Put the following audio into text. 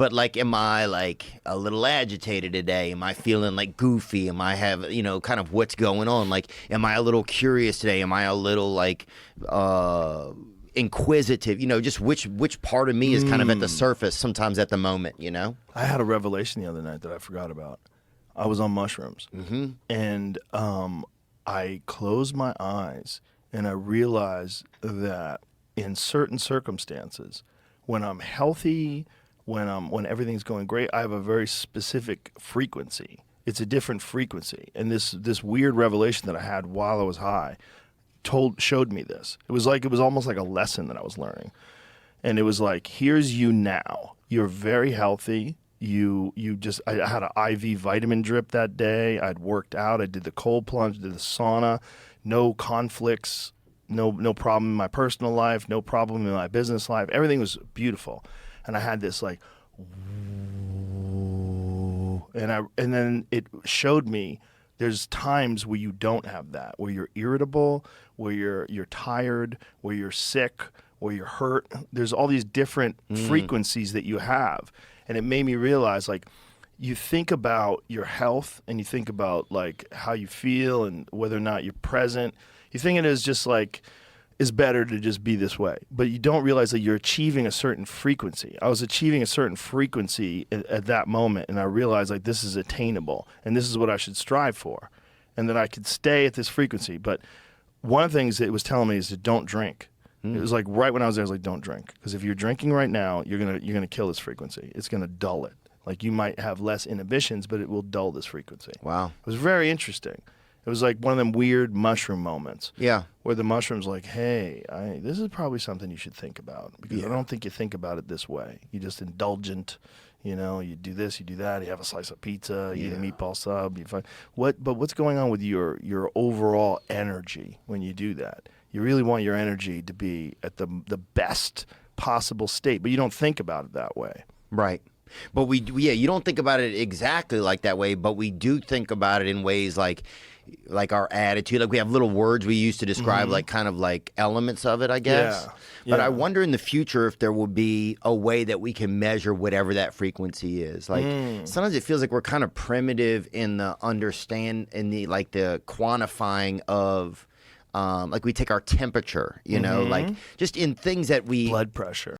But like, am I like a little agitated today? Am I feeling like goofy? Am I have, kind of what's going on? Like, am I a little curious today? Am I a little like inquisitive? Just which part of me is kind of at the surface sometimes at the moment, I had a revelation the other night that I forgot about. I was on mushrooms, and I closed my eyes, and I realized that in certain circumstances, when I'm healthy, when everything's going great, I have a very specific frequency. It's a different frequency, and this weird revelation that I had while I was high showed me this. It was almost like a lesson that I was learning, and it was like, here's you now. You're very healthy. I had an IV vitamin drip that day. I'd worked out. I did the cold plunge, did the sauna. No conflicts, no problem in my personal life, no problem in my business life. Everything was beautiful. And I had this like, and then it showed me there's times where you don't have that, where you're irritable, where you're tired, where you're sick, where you're hurt. There's all these different frequencies that you have. And it made me realize, like, you think about your health and you think about like how you feel and whether or not you're present. You think it is just like, it's better to just be this way. But you don't realize that you're achieving a certain frequency. I was achieving a certain frequency at that moment, and I realized like this is attainable and this is what I should strive for. And that I could stay at this frequency. But one of the things that it was telling me is to don't drink. It was like right when I was there, I was like, don't drink. Because if you're drinking right now, you're gonna kill this frequency. It's gonna dull it. Like you might have less inhibitions, but it will dull this frequency. Wow. It was very interesting. It was like one of them weird mushroom moments. Yeah. Where the mushroom's like, hey, this is probably something you should think about. Because I don't think you think about it this way. You're just indulgent. You do this, you do that. You have a slice of pizza, you eat a meatball sub. But what's going on with your overall energy when you do that? You really want your energy to be at the best possible state, but you don't think about it that way. Right. But you don't think about it exactly like that way, but we do think about it in ways like our attitude. Like we have little words we use to describe like kind of like elements of it, I guess. Yeah. But I wonder in the future if there will be a way that we can measure whatever that frequency is. Like sometimes it feels like we're kind of primitive in the the quantifying of like we take our temperature, like just in things that blood pressure.